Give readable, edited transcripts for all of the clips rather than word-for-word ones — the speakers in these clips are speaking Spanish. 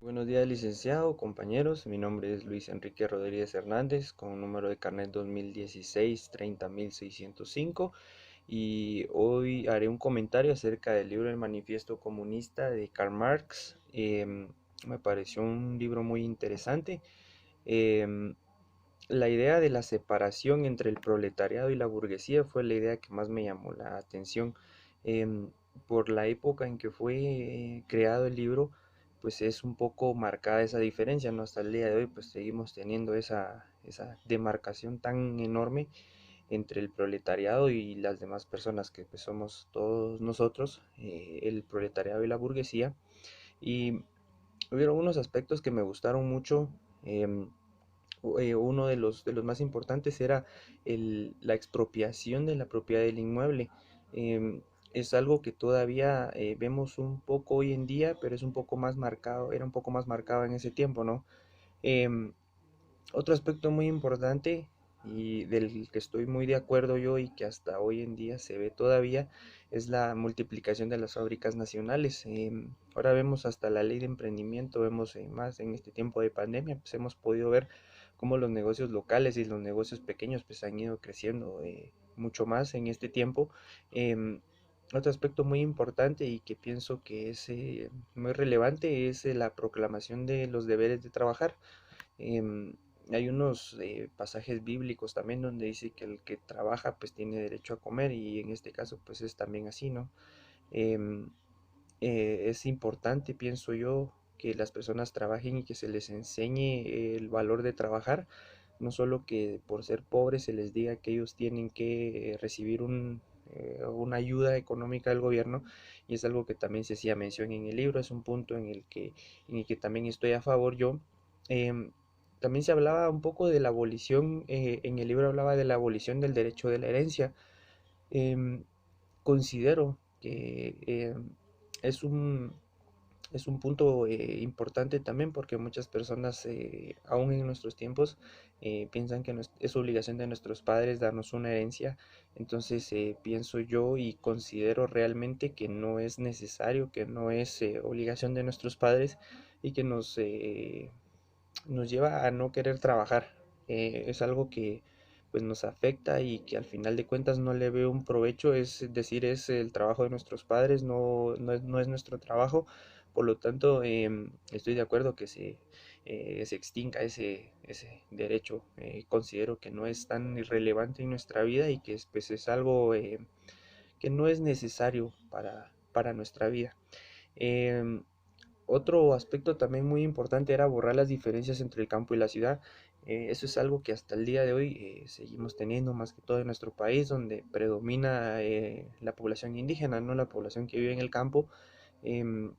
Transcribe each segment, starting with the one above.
Buenos días, licenciado, compañeros. Mi nombre es Luis Enrique Rodríguez Hernández, con un número de carnet 2016 30605, y hoy haré un comentario acerca del libro El Manifiesto Comunista de Karl Marx. Me pareció un libro muy interesante. Em, la idea de la separación entre el proletariado y la burguesía fue la idea que más me llamó la atención. Em, por la época en que fue creado el libro, pues es un poco marcada esa diferencia, ¿no? Hasta el día de hoy, pues seguimos teniendo esa demarcación tan enorme entre el proletariado y las demás personas que pues somos todos nosotros, el proletariado y la burguesía. Y hubieron unos aspectos que me gustaron mucho. Uno de los más importantes era la expropiación de la propiedad del inmueble. Em, es algo que todavía vemos un poco hoy en día, pero es un poco más marcado, era un poco más marcado en ese tiempo, ¿no? Em, Otro aspecto muy importante y del que estoy muy de acuerdo yo y que hasta hoy en día se ve todavía es la multiplicación de las fábricas nacionales. Ahora vemos hasta la ley de emprendimiento, vemos más en este tiempo de pandemia, pues hemos podido ver cómo los negocios locales y los negocios pequeños pues han ido creciendo mucho más en este tiempo. Em, Otro aspecto muy importante y que pienso que es muy relevante es la proclamación de los deberes de trabajar. Em, Hay unos pasajes bíblicos también donde dice que el que trabaja pues tiene derecho a comer, y en este caso pues es también así, ¿no? Em, es importante, pienso yo, que las personas trabajen y que se les enseñe el valor de trabajar, no solo que por ser pobres se les diga que ellos tienen que recibir una ayuda económica del gobierno, y es algo que también se hacía mención en el libro. Es un punto en el que también estoy a favor yo. Em, También se hablaba un poco de la abolición, en el libro hablaba de la abolición del derecho de la herencia. Em, Considero que es es un punto importante también, porque muchas personas, aún en nuestros tiempos, piensan que es obligación de nuestros padres darnos una herencia. Entonces pienso yo y considero realmente que no es necesario, que no es obligación de nuestros padres, y que nos lleva a no querer trabajar. Es algo que pues nos afecta y que al final de cuentas no le veo un provecho. Es decir, es el trabajo de nuestros padres, no es nuestro trabajo. Por lo tanto, estoy de acuerdo que se extinga ese derecho. Considero que no es tan irrelevante en nuestra vida y que pues, es algo que no es necesario para nuestra vida. Em, Otro aspecto también muy importante era borrar las diferencias entre el campo y la ciudad. Eso es algo que hasta el día de hoy seguimos teniendo, más que todo en nuestro país, donde predomina la población indígena, no la población que vive en el campo. Em,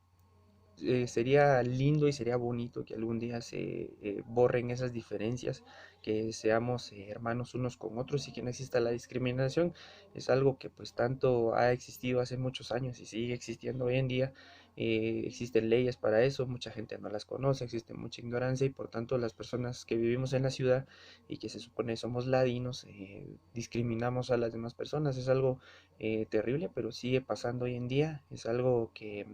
Sería lindo y sería bonito que algún día se borren esas diferencias, que seamos hermanos unos con otros y que no exista la discriminación. Es algo que pues tanto ha existido hace muchos años y sigue existiendo hoy en día. Existen leyes para eso, mucha gente no las conoce, existe mucha ignorancia, y por tanto las personas que vivimos en la ciudad y que se supone somos ladinos, discriminamos a las demás personas. Es algo terrible, pero sigue pasando hoy en día. Es algo que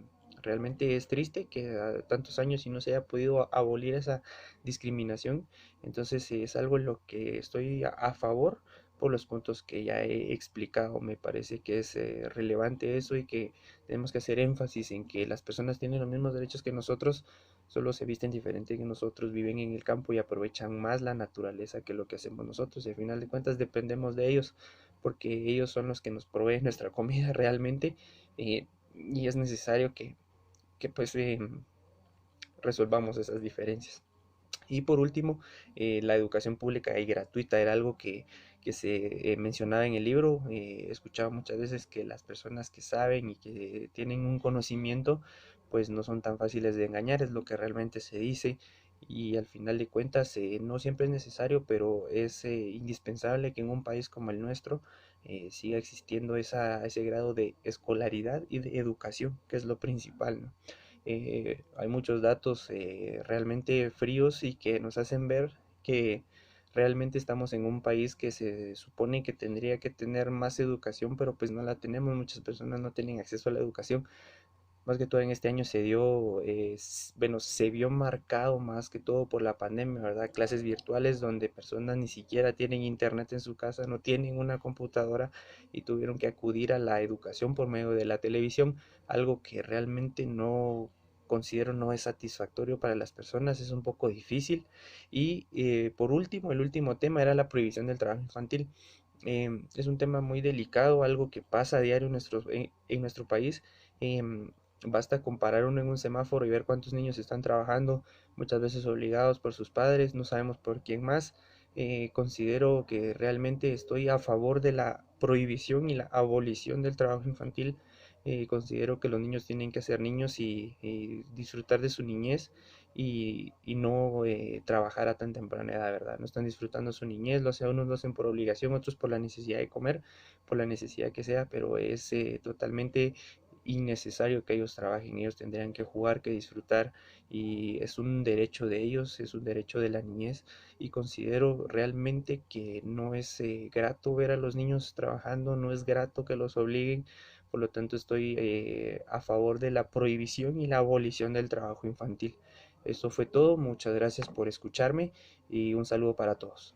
realmente es triste que a tantos años y no se haya podido abolir esa discriminación. Entonces es algo en lo que estoy a favor por los puntos que ya he explicado. Me parece que es relevante eso, y que tenemos que hacer énfasis en que las personas tienen los mismos derechos que nosotros, solo se visten diferente que nosotros, viven en el campo y aprovechan más la naturaleza que lo que hacemos nosotros, y al final de cuentas dependemos de ellos, porque ellos son los que nos proveen nuestra comida realmente. Y es necesario que pues resolvamos esas diferencias. Y por último, la educación pública y gratuita era algo que se mencionaba en el libro. He escuchado muchas veces que las personas que saben y que tienen un conocimiento, pues no son tan fáciles de engañar, es lo que realmente se dice. Y al final de cuentas, no siempre es necesario, pero es indispensable que en un país como el nuestro siga existiendo ese grado de escolaridad y de educación, que es lo principal, ¿no? Hay muchos datos realmente fríos y que nos hacen ver que realmente estamos en un país que se supone que tendría que tener más educación, pero pues no la tenemos. Muchas personas no tienen acceso a la educación. más que todo en este año se dio, bueno, se vio marcado más que todo por la pandemia, ¿verdad? Clases virtuales donde personas ni siquiera tienen internet en su casa, no tienen una computadora y tuvieron que acudir a la educación por medio de la televisión, algo que realmente no considero no es satisfactorio para las personas, es un poco difícil. Y por último, el último tema era la prohibición del trabajo infantil. Es un tema muy delicado, algo que pasa a diario en nuestro país. Em, Basta comparar uno en un semáforo y ver cuántos niños están trabajando, muchas veces obligados por sus padres, no sabemos por quién más. Considero que realmente estoy a favor de la prohibición y la abolición del trabajo infantil. Considero que los niños tienen que ser niños y disfrutar de su niñez y no trabajar a tan temprana edad, ¿verdad? No están disfrutando su niñez, lo hacen unos lo hacen por obligación, otros por la necesidad de comer, por la necesidad que sea, pero es totalmente innecesario que ellos trabajen, ellos tendrían que jugar, que disfrutar y es un derecho de ellos, es un derecho de la niñez y considero realmente que no es grato ver a los niños trabajando, no es grato que los obliguen, por lo tanto estoy a favor de la prohibición y la abolición del trabajo infantil. Eso fue todo, muchas gracias por escucharme y un saludo para todos.